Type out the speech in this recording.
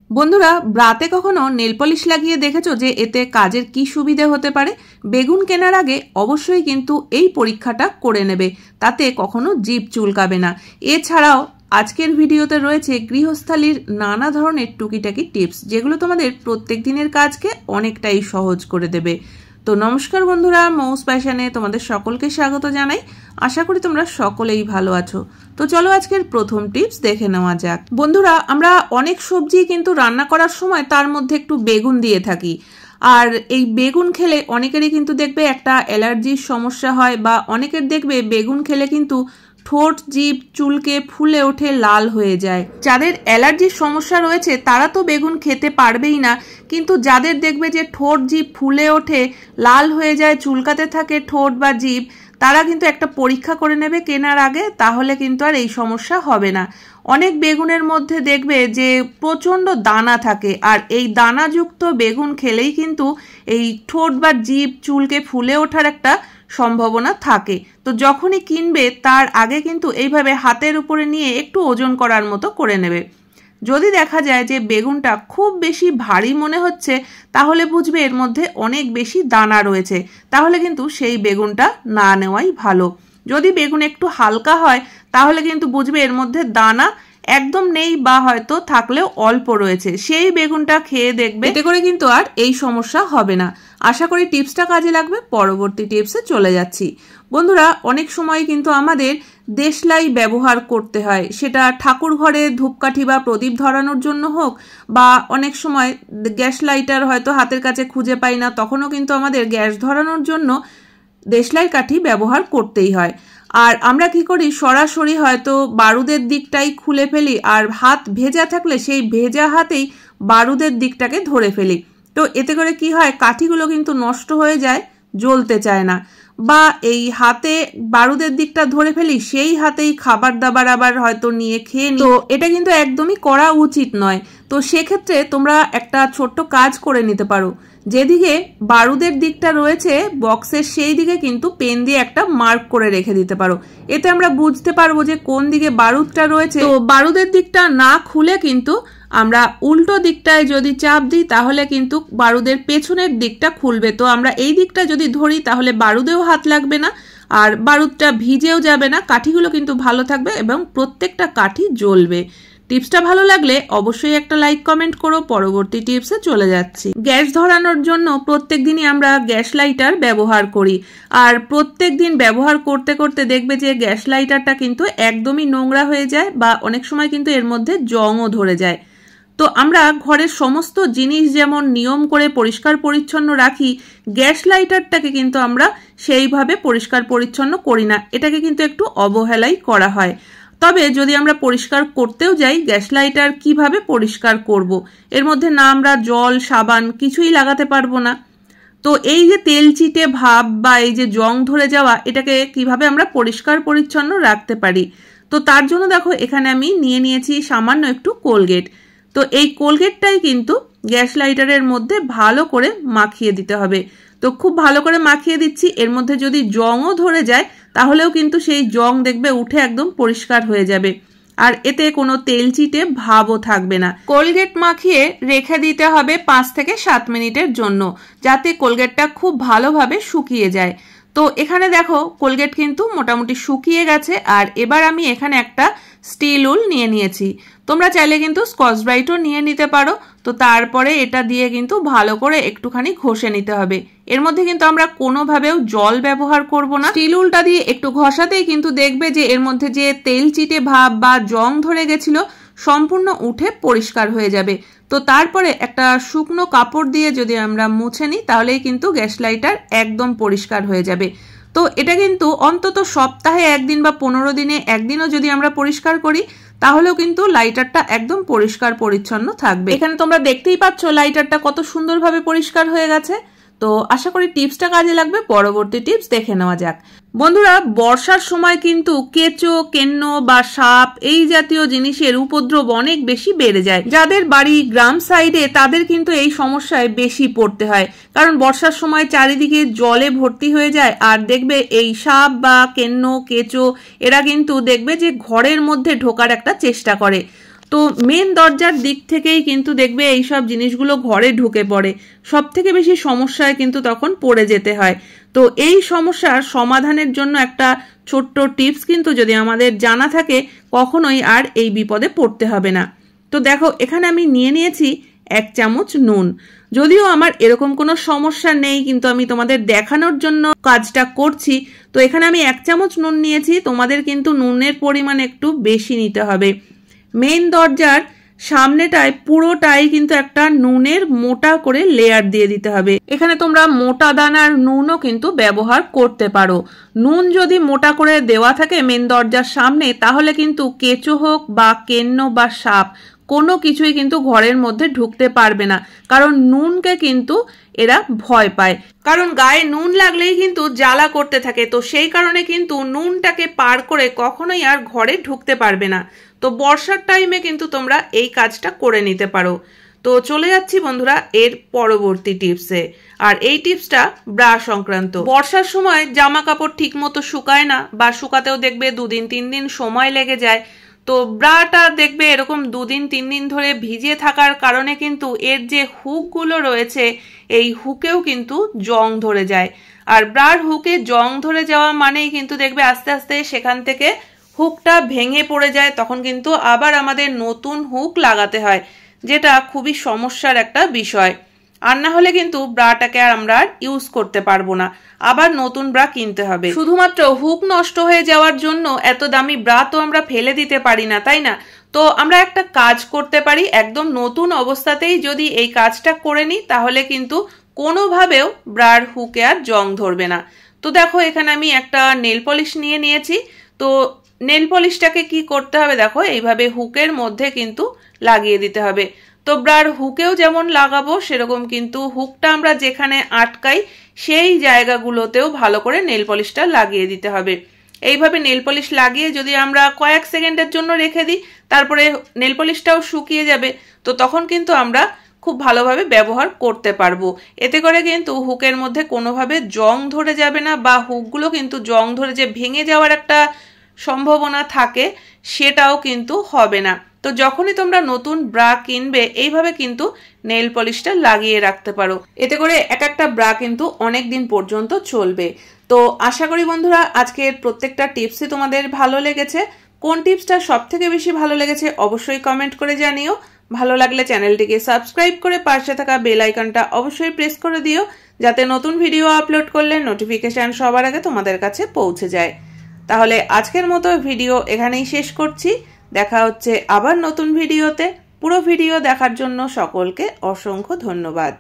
বন্ধুরা, রাতে কখনো নেল পলিশ লাগিয়ে দেখেছো যে এতে কাজের কি সুবিধে হতে পারে? বেগুন কেনার আগে অবশ্যই কিন্তু এই পরীক্ষাটা করে নেবে, তাতে কখনো জিভ চুলকাবে না। এছাড়াও আজকের ভিডিওতে রয়েছে গৃহস্থালির নানা ধরনের টুকিটাকি টিপস, যেগুলো তোমাদের প্রত্যেক দিনের কাজকে অনেকটাই সহজ করে দেবে। তো নমস্কার বন্ধুরা, মৌস প্যাশনে তোমাদের সকলকে স্বাগত জানাই। আশা করি তোমরা সকলেই ভালো আছো। তো চলো আজকের প্রথম টিপস দেখে নেওয়া যাক। বন্ধুরা, আমরা অনেক সবজি কিন্তু রান্না করার সময় তার মধ্যে একটু বেগুন দিয়ে থাকি, আর এই বেগুন খেলে অনেকেরই কিন্তু দেখবে একটা অ্যালার্জির সমস্যা হয়, বা অনেকের দেখবে বেগুন খেলে কিন্তু ঠোঁট জিভ চুলকে ফুলে ওঠে, লাল হয়ে যায়। যাদের অ্যালার্জির সমস্যা রয়েছে তারা তো বেগুন খেতে পারবেই না, কিন্তু যাদের দেখবে যে ঠোঁট জিভ ফুলে ওঠে, লাল হয়ে যায়, চুলকাতে থাকে ঠোঁট বা জিভ, তারা কিন্তু একটা পরীক্ষা করে নেবে কেনার আগে, তাহলে কিন্তু আর এই সমস্যা হবে না। অনেক বেগুনের মধ্যে দেখবে যে প্রচণ্ড দানা থাকে, আর এই দানাযুক্ত বেগুন খেলেই কিন্তু এই ঠোঁট বা জিভ চুলকে ফুলে ওঠার একটা সম্ভাবনা থাকে। তো যখনই কিনবে তার আগে কিন্তু এইভাবে হাতের উপরে নিয়ে একটু ওজন করার মতো করে নেবে। যদি দেখা যায় যে বেগুনটা খুব বেশি ভারী মনে হচ্ছে, তাহলে বুঝবে এর মধ্যে অনেক বেশি দানা রয়েছে, তাহলে কিন্তু সেই বেগুনটা না নেওয়াই ভালো। যদি বেগুন একটু হালকা হয় তাহলে কিন্তু বুঝবে এর মধ্যে দানা একদম নেই, বা হয়তো থাকলেও অল্প রয়েছে, সেই বেগুনটা খেয়ে দেখবে, এতে করে কিন্তু আর এই সমস্যা হবে না। আশা করি টিপসটা কাজে লাগবে। পরবর্তী টিপসে চলে যাচ্ছি। বন্ধুরা, অনেক সময় কিন্তু আমাদের দেশলাই ব্যবহার করতে হয়, সেটা ঠাকুর ঘরে ধূপকাঠি বা প্রদীপ ধরানোর জন্য হোক, বা অনেক সময় গ্যাস লাইটার হয়তো হাতের কাছে খুঁজে পাই না, তখনও কিন্তু আমাদের গ্যাস ধরানোর জন্য দেশলাই কাঠি ব্যবহার করতেই হয়। আর আমরা কি করি, সরাসরি হয়তো বারুদের দিকটাই খুলে ফেলি, আর হাত ভেজা থাকলে সেই ভেজা হাতেই বারুদের দিকটাকে ধরে ফেলি। তো এতে করে কি হয়, কাঠিগুলো কিন্তু নষ্ট হয়ে যায়, জ্বলতে চায় না। বা এই হাতে বারুদের দিকটা ধরে ফেলি, সেই হাতেই খাবার দাবার আবার হয়তো নিয়ে খেয়ে নিই। তো এটা কিন্তু একদমই করা উচিত নয়। তো সেক্ষেত্রে তোমরা একটা ছোট্ট কাজ করে নিতে পারো। যেদিকে বারুদের দিকটা রয়েছে বক্সের, সেই দিকে কিন্তু পেন দিয়ে একটা মার্ক করে রেখে দিতে পারো। এতে আমরা বুঝতে পারবো যে কোন দিকে বারুদটা রয়েছে। তো বারুদের দিকটা না খুলে কিন্তু আমরা উল্টো দিকটায় যদি চাপ দিই, তাহলে কিন্তু বারুদের পেছনের দিকটা খুলবে। তো আমরা এই দিকটা যদি ধরি তাহলে বারুদেও হাত লাগবে না, আর বারুদটা ভিজেও যাবে না, কাঠিগুলো কিন্তু ভালো থাকবে এবং প্রত্যেকটা কাঠি জ্বলবে। টিপসটা ভালো লাগলে অবশ্যই একটা লাইক কমেন্ট করো। পরবর্তী টিপসে চলে যাচ্ছি। গ্যাস ধরানোর জন্য প্রত্যেক দিনই আমরা গ্যাস লাইটার ব্যবহার করি, আর প্রত্যেক দিন ব্যবহার করতে করতে দেখবে যে গ্যাস লাইটারটা কিন্তু একদমই নোংরা হয়ে যায়, বা অনেক সময় কিন্তু এর মধ্যে জংও ধরে যায়। তো আমরা ঘরের সমস্ত জিনিস যেমন নিয়ম করে পরিষ্কার পরিচ্ছন্ন রাখি, গ্যাস লাইটারটাকে কিন্তু আমরা সেইভাবে পরিষ্কার পরিচ্ছন্ন করি না, এটাকে কিন্তু একটু অবহেলাই করা হয়। তবে যদি আমরা পরিষ্কার করতেও যাই, গ্যাস লাইটার কিভাবে পরিষ্কার করব? এর মধ্যে না আমরা জল সাবান কিছুই লাগাতে পারবো না। তো এই যে তেল চিটে ভাব বা এই যে জং ধরে যাওয়া, এটাকে কিভাবে আমরা পরিষ্কার পরিচ্ছন্ন রাখতে পারি? তো তার জন্য দেখো, এখানে আমি নিয়ে নিয়েছি সামান্য একটু কোলগেট। তো এই কোলগেটটাই কিন্তু গ্যাস লাইটারের মধ্যে ভালো করে মাখিয়ে দিতে হবে। তো খুব ভালো করে মাখিয়ে দিচ্ছি। এর মধ্যে যদি জংও ধরে যায় তাহলেও কিন্তু সেই জং দেখবে উঠে একদম পরিষ্কার হয়ে যাবে, আর এতে কোনো তেল চিটে ভাবও থাকবে না। কোলগেট মাখিয়ে রেখে দিতে হবে 5 থেকে 7 মিনিটের জন্য, যাতে কোলগেটটা খুব ভালোভাবে শুকিয়ে যায়। তো এখানে দেখো কোলগেট কিন্তু মোটামুটি শুকিয়ে গেছে, আর এবার আমি এখানে একটা স্টিল উল নিয়ে নিয়েছি। তোমরা চাইলে কিন্তু স্কচ ব্রাইটও নিয়ে নিতে পারো। তো তারপরে এটা দিয়ে কিন্তু ভালো করে একটুখানি ঘষে নিতে হবে। এর মধ্যে কিন্তু আমরা কোনোভাবেও জল ব্যবহার করব না। স্টিল উলটা দিয়ে একটু ঘষাতেই কিন্তু দেখবে যে এর মধ্যে যে তেল চিটে ভাব বা জং ধরে গেছিল সম্পূর্ণ উঠে পরিষ্কার হয়ে যাবে। তো তারপরে একটা শুকনো কাপড় দিয়ে যদি আমরা মুছে নিই, তাহলেই কিন্তু গ্যাস লাইটার একদম পরিষ্কার হয়ে যাবে। তো এটা কিন্তু অন্তত সপ্তাহে একদিন বা 15 দিনে একদিনও যদি আমরা পরিষ্কার করি, তাহলেও কিন্তু লাইটারটা একদম পরিষ্কার পরিচ্ছন্ন থাকবে। এখানে তোমরা দেখতেই পাচ্ছ লাইটারটা কত সুন্দরভাবে পরিষ্কার হয়ে গেছে। তো আশা করি টিপসটা কাজে লাগবে। পরবর্তী টিপস দেখে নেওয়া যাক। বন্ধুরা, বর্ষার সময় কিন্তু কেঁচো, কেন্ন বা সাপ এই জাতীয় জিনিসের উপদ্রব অনেক বেশি বেড়ে যায়। যাদের বাড়ি গ্রাম সাইডে তাদের কিন্তু এই সমস্যায় বেশি পড়তে হয়, কারণ বর্ষার সময় চারিদিকে জলে ভর্তি হয়ে যায়, আর দেখবে এই সাপ বা কেন্ন, কেঁচো এরা কিন্তু দেখবে যে ঘরের মধ্যে ঢোকার একটা চেষ্টা করে। তো মেন দরজার দিক থেকেই কিন্তু দেখবে এইসব জিনিসগুলো ঘরে ঢুকে পড়ে, সব থেকে বেশি সমস্যায় কিন্তু তখন পড়ে যেতে হয়। তো এই সমস্যার সমাধানের জন্য একটা ছোট্ট টিপস কিন্তু যদি আমাদের জানা থাকে, কখনোই আর এই বিপদে পড়তে হবে না। তো দেখো এখানে আমি নিয়ে নিয়েছি 1 চামচ নুন। যদিও আমার এরকম কোনো সমস্যা নেই, কিন্তু আমি তোমাদের দেখানোর জন্য কাজটা করছি। তো এখানে আমি 1 চামচ নুন নিয়েছি, তোমাদের কিন্তু নুনের পরিমাণ একটু বেশি নিতে হবে। মেইন দরজার সামনেটায় পুরোটাই কিন্তু একটা নুনের মোটা করে লেয়ার দিয়ে দিতে হবে। এখানে তোমরা মোটা দানার নুনও কিন্তু ব্যবহার করতে পারো। নুন যদি মোটা করে দেওয়া থাকে মেইন দরজার সামনে, তাহলে কিন্তু কেঁচো হোক বা কেন্ন বা সাপ কোনো কিছুই কিন্তু ঘরের মধ্যে ঢুকতে পারবে না, কারণ নুনকে কিন্তু এরা ভয় পায়, কারণ গায়ে নুন লাগলেই কিন্তু জ্বালা করতে থাকে। তো সেই কারণে কিন্তু নুনটাকে পার করে কখনোই আর ঘরে ঢুকতে পারবে না। তো বর্ষার টাইমে কিন্তু তোমরা এই কাজটা করে নিতে পারো। তো চলে যাচ্ছি বন্ধুরা এর পরবর্তী টিপসে, আর এই টিপসটা ব্রা সংক্রান্ত। বর্ষার সময় জামা কাপড় ঠিক মতো শুকায় না, বা শুকাতেও দেখবে 2 দিন 3 দিন সময় লেগে যায়। তো ব্রাটা দেখবে এরকম 2 দিন 3 দিন ধরে ভিজে থাকার কারণে কিন্তু এর যে হুকগুলো রয়েছে, এই হুকেও কিন্তু জং ধরে যায়। আর ব্রার হুকে জং ধরে যাওয়া মানেই কিন্তু দেখবে আস্তে আস্তে সেখান থেকে হুকটা ভেঙে পড়ে যায়, তখন কিন্তু আবার আমাদের নতুন হুক লাগাতে হয়, যেটা খুবই সমস্যার একটা বিষয়। আর না হলে কিন্তু ব্রাটাকে আর আমরা ইউজ করতে পারবো না, আবার নতুন ব্রা কিনতে হবে। শুধুমাত্র হুক নষ্ট হয়ে যাওয়ার জন্য এত দামি ব্রা তো আমরা ফেলে দিতে পারি না, তাই না? তো আমরা একটা কাজ করতে পারি, একদম নতুন অবস্থাতেই যদি এই কাজটা করে নিই, তাহলে কিন্তু কোনোভাবেও ব্রার হুকে আর জং ধরবে না। তো দেখো এখানে আমি একটা নেল পলিশ নিয়ে নিয়েছি। তো নেল পলিশটাকে কি করতে হবে, দেখো এইভাবে হুকের মধ্যে কিন্তু লাগিয়ে দিতে হবে। তো ব্রার হুকেও যেমন লাগাবো, সেরকম কিন্তু হুকটা আমরা যেখানে আটকাই সেই জায়গাগুলোতেও ভালো করে নেল পলিশটা লাগিয়ে দিতে হবে। এইভাবে নেল পলিশ লাগিয়ে যদি আমরা কয়েক সেকেন্ডের জন্য রেখে দিই, তারপরে নেল পলিশটাও শুকিয়ে যাবে। তো তখন কিন্তু আমরা খুব ভালোভাবে ব্যবহার করতে পারবো। এতে করে কিন্তু হুকের মধ্যে কোনোভাবে জং ধরে যাবে না, বা হুকগুলো কিন্তু জং ধরে যে ভেঙে যাওয়ার একটা সম্ভাবনা থাকে, সেটাও কিন্তু হবে না। তো যখনই তোমরা নতুন ব্রা কিনবে, এইভাবে কিন্তু নেল পলিশটা লাগিয়ে রাখতে পারো। এতে করে এক একটা ব্রা কিন্তু অনেক দিন পর্যন্ত চলবে। তো আশা করি বন্ধুরা আজকের প্রত্যেকটা টিপসই তোমাদের ভালো লেগেছে। কোন টিপসটা সব থেকে বেশি ভালো লেগেছে অবশ্যই কমেন্ট করে জানিও। ভালো লাগলে চ্যানেলটিকে সাবস্ক্রাইব করে পাশে থাকা বেল আইকনটা অবশ্যই প্রেস করে দিও, যাতে নতুন ভিডিও আপলোড করলে নোটিফিকেশন সবার আগে তোমাদের কাছে পৌঁছে যায়। তাহলে আজকের মতো ভিডিও এখানেই শেষ করছি। দেখা হচ্ছে আবার নতুন ভিডিওতে। পুরো ভিডিও দেখার জন্য সকলকে অসংখ্য ধন্যবাদ।